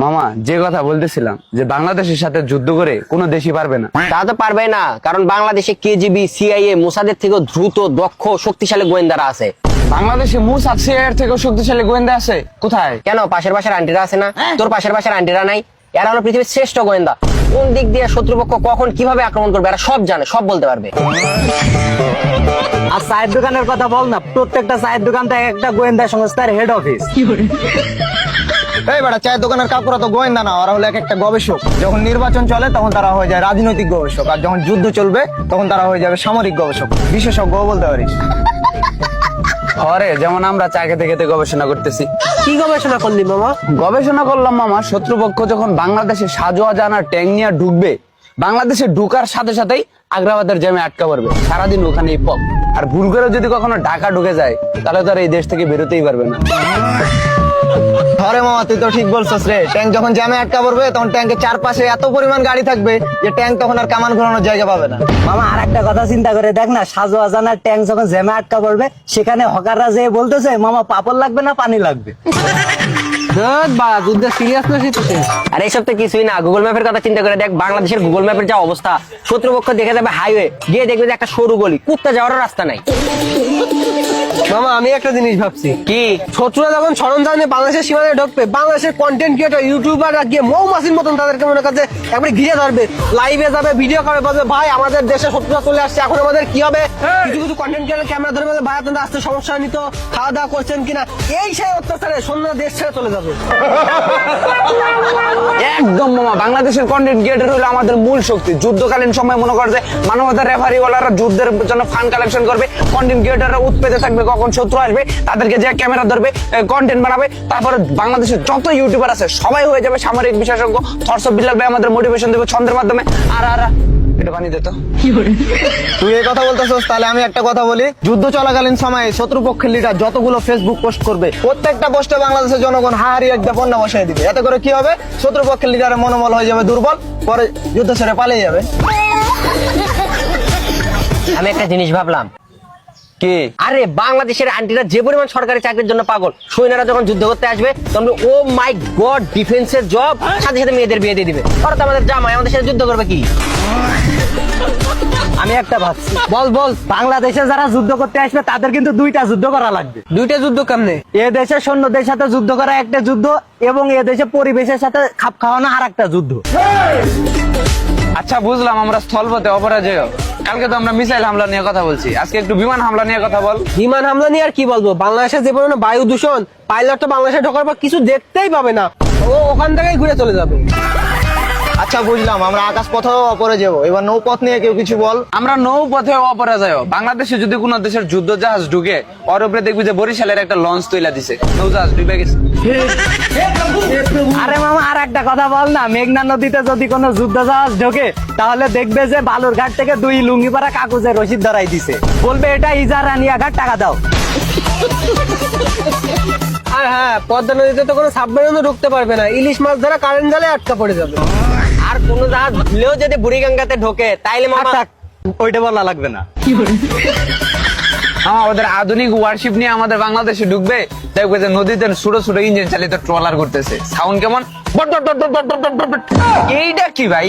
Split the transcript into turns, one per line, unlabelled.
মামা যে কথা বলতেছিলাম যে বাংলাদেশের সাথে যুদ্ধ করে কোনো দেশই পারবে না।
তা তো পারবে না, কারণ বাংলাদেশে কেজিবি, সিআইএ, মোসাদের থেকেও দ্রুত, দক্ষ, শক্তিশালী গোয়েন্দারা আছে।
বাংলাদেশে মোসাদ সিআইএর থেকেও শক্তিশালী গোয়েন্দা আছে কোথায়?
কেন পাশের বাসার আন্টিরা আছে না? তোর পাশের বাসার আন্টিরা নাই? এরা হলো পৃথিবীর শ্রেষ্ঠ গোয়েন্দা। কোন দিক দিয়ে শত্রুপক্ষ কখন কিভাবে আক্রমণ করবে এরা সব জানে, সব বলতে পারবে।
আর চায়ের দোকানের কথা বল না, প্রত্যেকটা চায়ের দোকান থেকে একটা গোয়েন্দা সংস্থার হেড অফিস।
এই বেটা, চায়ের দোকানের কাকুরা তো গোয়েন্দা না, ওরা হলো এক একটা গবেষক। যখন নির্বাচন চলে তখন তারা হয়ে যায় রাজনৈতিক গবেষক, আর যখন যুদ্ধ চলবে তখন তারা হয়ে যাবে সামরিক গবেষক, বিশেষজ্ঞ বলতে পারিস।
ঘরে যেমন আমরা চা খেতে খেতে গবেষণা করতেছি।
কি গবেষণা করলি মামা?
গবেষণা করলাম মামা, শত্রুপক্ষ যখন বাংলাদেশে শাহজাহান আর ট্যাঙ্ক নিয়ে ঢুকবে, বাংলাদেশে ঢুকার সাথে সাথেই আগ্রাবাদের জ্যামে আটকা পড়বে, সারাদিন ওখানেই পক। আর ভুল করে যদি কখনো ঢাকা ঢুকে যায় তাহলে তো আর এই দেশ থেকে বেরোতেই পারবে না।
আরে মামা, তুই তো ঠিক বলছিস রে। ট্যাঙ্ক যখন জ্যামে আটকা পড়বে তখন ট্যাঙ্কের চারপাশে এত পরিমাণ গাড়ি থাকবে যে ট্যাঙ্ক তখন আর কামান ঘোরানোর জায়গা পাবে না।
মামা আর একটা কথা চিন্তা করে দেখ না, শাহজাহানের ট্যাঙ্ক যখন জ্যামে আটকা পড়বে, সেখানে হকাররা যে বলতেছে মামা পাপড় লাগবে না পানি লাগবে।
আর এইসব তো কিছুই না, গুগল ম্যাপের কথা চিন্তা করে দেখ। বাংলাদেশের গুগল ম্যাপের যা অবস্থা, শত্রুপক্ষ দেখে যাবে হাইওয়ে, গিয়ে দেখবে যে একটা সরু গলি, কুত্তা যাওয়ারও রাস্তা নাই।
মামা আমি একটা জিনিস ভাবছি,
কি?
শত্রুরা যখন সরঞ্জাম নিয়ে বাংলাদেশের সীমানায় ঢুকবে, বাংলাদেশের কন্টেন্ট ক্রিয়েটর, ইউটিউবাররা গিয়ে মৌমাছির মতন তাদেরকে মনে কাছে একবারে ঘিরে ধরবে, লাইভে যাবে, ভিডিও করে বলবে ভাই আমাদের দেশে শত্রুরা চলে আসছে, এখন আমাদের কি হবে? কিছু কিছু কন্টেন্ট ক্রিয়েটর ক্যামেরা ধরে বলবে ভাই আপনাদের আসতে সমস্যা হয়নি তো, খাওয়া দাওয়া করছেন কিনা? এই সেই অত্যাচারে সন্ধ্যা দেশ ছেড়ে চলে যাবে।
একদম মামা, বাংলাদেশের কন্টেন্ট ক্রিয়েটর হলো আমাদের মূল শক্তি। যুদ্ধকালীন সময় মনে কর যে মানবতার রেফারিওয়ালারা যুদ্ধের জন্য ফান্ড কালেকশন করবে, কন্টেন্ট ক্রিয়েটররা উৎপেতে থাকবে কখন শত্রু আসবে, তাদেরকে যে ক্যামেরা ধরবে, কন্টেন্ট বানাবে। তারপরে বাংলাদেশের যত ইউটিউবার আছে সবাই হয়ে যাবে সামরিক বিশেষজ্ঞ। থরসব বিল্লাল ভাই আমাদের মোটিভেশন দেবে ছন্দের মাধ্যমে। আর আর এটা বানিয়ে দিত।
তুই এই কথা বলতেছিস, তাহলে আমি একটা কথা বলি। যুদ্ধ চলাকালীন সময়ে শত্রুপক্ষের লিডার যতগুলো ফেসবুক পোস্ট করবে, প্রত্যেকটা পোস্টে বাংলাদেশের জনগণ হাহারি একটা বন্যা বসাই দিবে। এতে করে কি হবে? শত্রুপক্ষের লিডারের মনোবল হয়ে যাবে দুর্বল, পরে যুদ্ধ ছেড়ে পালিয়ে যাবে।
আমি একটা জিনিস ভাবলাম,
কি?
আরে বাংলাদেশের আন্টিরা যে পরিমাণ সরকারি চাকরির জন্য পাগল, সৈন্যরা যখন যুদ্ধ করতে আসবে তখন ও মাই গড ডিফেন্সের জব, সাথে সাথে মেয়েদের বিয়ে দিয়ে দিবে। ওরা তো আমাদের জামাই, আমাদের সাথে যুদ্ধ করবে কি?
আমি একটা ভাবছি, বল বল, বাংলাদেশে যারা যুদ্ধ করতে আসবে তাদের কিন্তু দুইটা যুদ্ধ করা লাগবে।
দুইটা যুদ্ধ কেমনে?
এ দেশের সৈন্যদের সাথে যুদ্ধ করা একটা যুদ্ধ, এবং এ দেশে পরিবেশের সাথে খাপ খাওয়ানো আর একটা যুদ্ধ।
আচ্ছা বুঝলাম, আমরা স্থলপথে অপরাজেয়। কালকে তো আমরা মিসাইল হামলা নিয়ে কথা বলছি, আজকে একটু বিমান হামলা নিয়ে কথা বল।
বিমান হামলা নিয়ে আর কি বলবো? বাংলাদেশে যে পরিমাণে বায়ু দূষণ, পাইলট তো বাংলাদেশে ঢোকার পর কিছু দেখতেই পাবে না, ও ওখান থেকেই ঘুরে চলে যাবে।
আচ্ছা বুঝলাম, আমরা আকাশ পথেও অপরে যাবো। এবার নৌপথ নিয়ে কেউ কিছু বল।
আমরা নৌপথে অপরাজয়। বাংলাদেশে যদি কোনো দেশের যুদ্ধ জাহাজ ঢুকে, ওর উপরে দেখবি যে বরিশালের একটা লঞ্চ তৈলা দিছে, নৌজাহাজ ডুবে গেছে।
আরে মামা আর একটা কথা বল না, মেঘনা নদীতে যদি কোনো যুদ্ধ জাহাজ ঢোকে তাহলে দেখবে যে বালুরঘাট থেকে 2 লুঙ্গিপাড়া কাগজের রসিদ ধরাই দিছে, বলবে এটা ইজারা নিয়ে ঘাট, টাকা দাও।
আর হ্যাঁ, পদ্মা নদীতে তো কোনো সাবমেরিনও ঢুকতে পারবে না, ইলিশ মাছ ধরা কারেন্ট জালে আটকা পড়ে যাবে।
আর কোন জাহাজ ভুলেও যদি বুড়িগঙ্গাতে ঢোকে তাইলে মামা
থাক, ওইটা বলা লাগবে না।
ওদের আধুনিক ওয়ারশিপ নিয়ে আমাদের বাংলাদেশে ঢুকবে, দেখবে যে নদীতে ছোট ছোট ইঞ্জিন চালিত ট্রলার করতেছে, সাউন্ড কেমন, বট বট বট বট বট বট বট। এইটা কি ভাই?